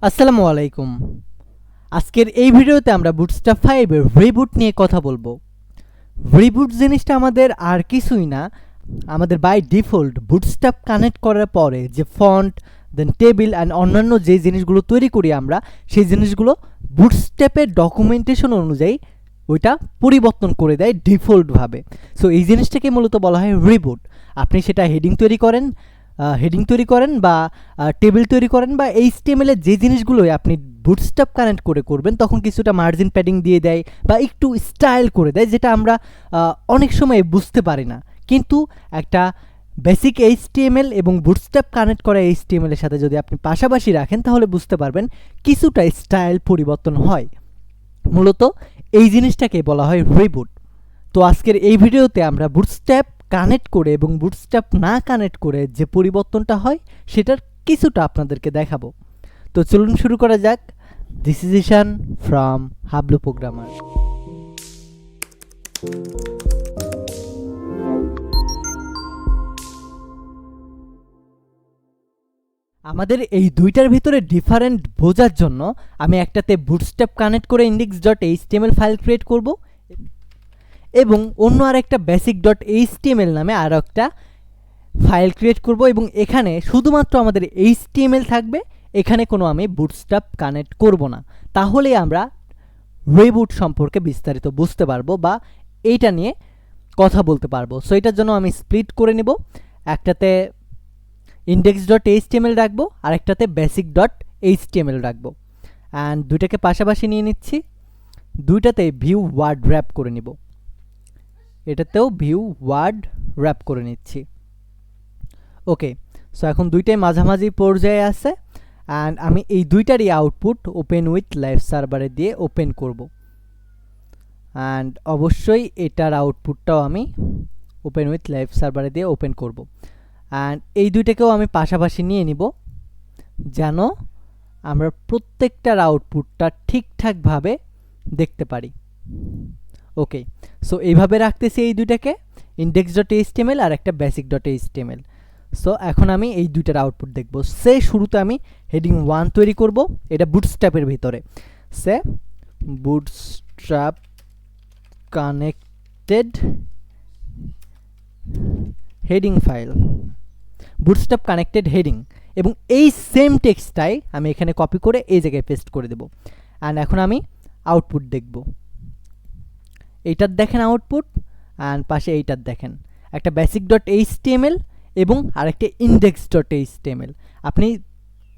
আসসালামু আলাইকুম। আজকের এই ভিডিওতে আমরা বুটস্ট্র্যাপ 5 এর রিবুট নিয়ে কথা বলবো। রিবুট জিনিসটা আমাদের আর কিছুই না, আমাদের বাই ডিফল্ট বুটস্ট্র্যাপ কানেক্ট করার পরে যে ফন্ট, দেন টেবিল অ্যান্ড অন্যান্য যে জিনিসগুলো তৈরি করি আমরা, সেই জিনিসগুলো বুটস্ট্র্যাপের ডকুমেন্টেশন অনুযায়ী ওইটা পরিবর্তন করে দেয় ডিফল্টভাবে। সো এই জিনিসটাকে মূলত বলা হয় রিবুট। আপনি সেটা হেডিং তৈরি করেন বা টেবিল তৈরি করেন বা HTML এর যে জিনিসগুলোই আপনি বুটস্ট্র্যাপ কানেক্ট করে করবেন, তখন কিছুটা মার্জিন প্যাডিং দিয়ে দেয় বা একটু স্টাইল করে দেয়, যেটা আমরা অনেক সময় বুঝতে পারি না। কিন্তু একটা বেসিক HTML এবং বুটস্ট্র্যাপ কানেক্ট করা HTML এর সাথে যদি আপনি পাশাপাশি রাখেন, তাহলে বুঝতে পারবেন কিছুটা স্টাইল পরিবর্তন হয়। মূলত এই জিনিসটাকে বলা হয় রিবুট। তো আজকের এই ভিডিওতে আমরা বুটস্ট্র্যাপ কানেক্ট করে এবং বুটস্ট্র্যাপ না কানেক্ট করে যে পরিবর্তনটা হয় সেটার কিছুটা আপনাদেরকে দেখাবো। তো চলুন শুরু করা যাক। This is Ishan from Hablu programmer. আমাদের এই দুইটার ভিতরে ডিফারেন্ট বোঝার জন্য আমি একটাতে বুটস্ট্র্যাপ কানেক্ট করে index.html ফাইল ক্রিয়েট করব এবং অন্য আরেকটা basic.html নামে আরও একটা ফাইল ক্রিয়েট করব এবং এখানে শুধুমাত্র আমাদের HTML থাকবে, এখানে কোনো আমি বুটস্ট্র্যাপ কানেক্ট করব না। তাহলে আমরা রিবুট সম্পর্কে বিস্তারিত বুঝতে পারবো বা এইটা নিয়ে কথা বলতে পারবো। সো এটার জন্য আমি স্প্লিট করে নেব, একটাতে index.html রাখবো আর একটাতে basic.html রাখবো, অ্যান্ড দুইটাকে পাশাপাশি নিয়ে নিচ্ছি। দুইটাতে ভিউ ওয়ার্ড র্যাপ করে নিব, এটাতেও ভিউ ওয়ার্ড র্যাপ করে নিচ্ছি। ওকে, সো এখন দুইটাই মাঝামাঝি পর্যায়ে আছে, অ্যান্ড আমি এই দুইটারই আউটপুট ওপেন উইথ লাইভ সার্ভারে দিয়ে ওপেন করব, অ্যান্ড অবশ্যই এটার আউটপুটটাও আমি ওপেন উইথ লাইভ সার্ভারে দিয়ে ওপেন করব, অ্যান্ড এই দুইটাকেও আমি পাশাপাশি নিয়ে নিব যেন আমরা প্রত্যেকটার আউটপুটটা ঠিকঠাকভাবে দেখতে পারি। ওকে, সো এইভাবে রাখতেছি এই দুইটাকে, index.html আর একটা basic.html। সো এখন আমি এই দুইটার আউটপুট দেখব। সে শুরুতে আমি হেডিং 1 তৈরি করব, এটা বুটস্ট্র্যাপের ভিতরে। সে bootstrap connected heading file, bootstrap connected heading, এবং এই সেম টেক্সটটাই আমি এখানে কপি করে এই জায়গায় পেস্ট করে দেব। অ্যান্ড এখন আমি আউটপুট দেখব। এইটার দেখেন আউটপুট, অ্যান্ড পাশে এইটার দেখেন, একটা basic.html এবং আরেকটা index.html। আপনি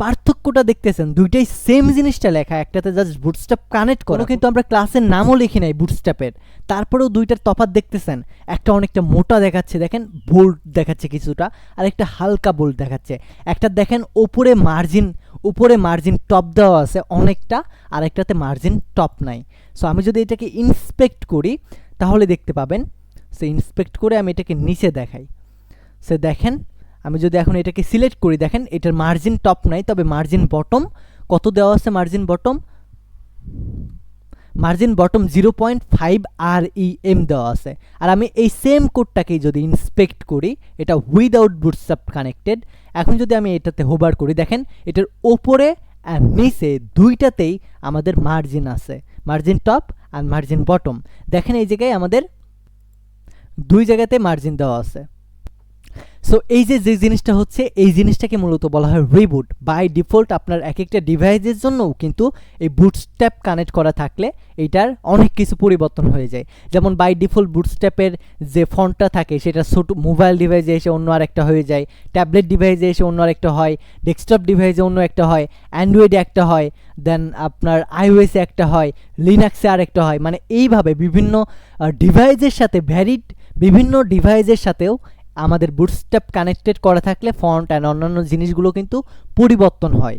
পার্থক্যটা দেখতেছেন, দুইটাই সেম জিনিসটা লেখা, একটাতে জাস্ট বুটস্ট্র্যাপ কানেক্ট করো, কিন্তু আমরা ক্লাসের নামও লিখি নাই বুটস্ট্র্যাপের, তারপরেও দুইটার তফাৎ দেখতেছেন। একটা অনেকটা মোটা দেখাচ্ছে, দেখেন বোল্ড দেখাচ্ছে কিছুটা, আর একটা হালকা বোল্ড দেখাচ্ছে। একটা দেখেন উপরে মার্জিন টপ দেওয়া আছে অনেকটা, আর একটাতে মার্জিন টপ নাই। সো আমি যদি এটাকে ইন্সপেক্ট করি তাহলে দেখতে পাবেন। সে ইন্সপেক্ট করে আমি এটাকে নিচে দেখাই, সে দেখেন আমি যদি এখন এটাকে সিলেক্ট করি, দেখেন এটার মার্জিন টপ নাই, তবে মার্জিন বটম কত দেওয়া আছে, মার্জিন বটম 0.5 REM দেওয়া আছে। আর আমি এই সেম কোডটাকেই যদি ইন্সপেক্ট করি, এটা উইদাউট বুটস্ট্র্যাপ কানেক্টেড, এখন যদি আমি এটাতে হোভার করি, দেখেন এটার ওপরে আর নিচে দুইটাতেই আমাদের মার্জিন আছে, মার্জিন টপ আর মার্জিন বটম। দেখেন এই জায়গায় আমাদের দুই জায়গাতে মার্জিন দেওয়া আছে। সো এই যে জিনিসটা হচ্ছে, এই জিনিসটাকে মূলত বলা হয় রিবুট। বাই ডিফল্ট আপনার এক একটা ডিভাইসের জন্যও কিন্তু এই বুটস্ট্র্যাপ কানেক্ট করা থাকলে এইটার অনেক কিছু পরিবর্তন হয়ে যায়। যেমন বাই ডিফল্ট বুটস্ট্র্যাপের যে ফন্টটা থাকে সেটা ছোট মোবাইল ডিভাইসে এসে অন্য আরেকটা হয়ে যায়, ট্যাবলেট ডিভাইসে এসে অন্য আরেকটা হয়, ডেস্কটপ ডিভাইসে অন্য একটা হয়, অ্যান্ড্রয়েডে একটা হয়, দেন আপনার iOS-এ একটা হয়, লিনাক্সে আরেকটা হয়। মানে এইভাবে বিভিন্ন ডিভাইসের সাথে বিভিন্ন ডিভাইসের সাথেও আমাদের বুটস্ট্র্যাপ কানেক্টেড করা থাকলে ফন্ট অ্যান্ড অন্যান্য জিনিসগুলো কিন্তু পরিবর্তন হয়,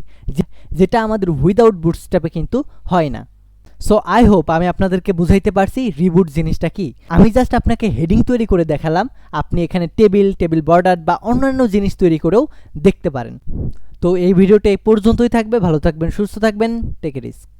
যেটা আমাদের উইদাউট বুটস্ট্র্যাপে কিন্তু হয় না। সো আই হোপ আমি আপনাদেরকে বুঝাইতে পারছি রিবুট জিনিসটা কি। আমি জাস্ট আপনাকে হেডিং তৈরি করে দেখালাম, আপনি এখানে টেবিল বর্ডার বা অন্যান্য জিনিস তৈরি করেও দেখতে পারেন। তো এই ভিডিওটা এই পর্যন্তই থাকবে। ভালো থাকবেন, সুস্থ থাকবেন, টেক এ রিস্ক।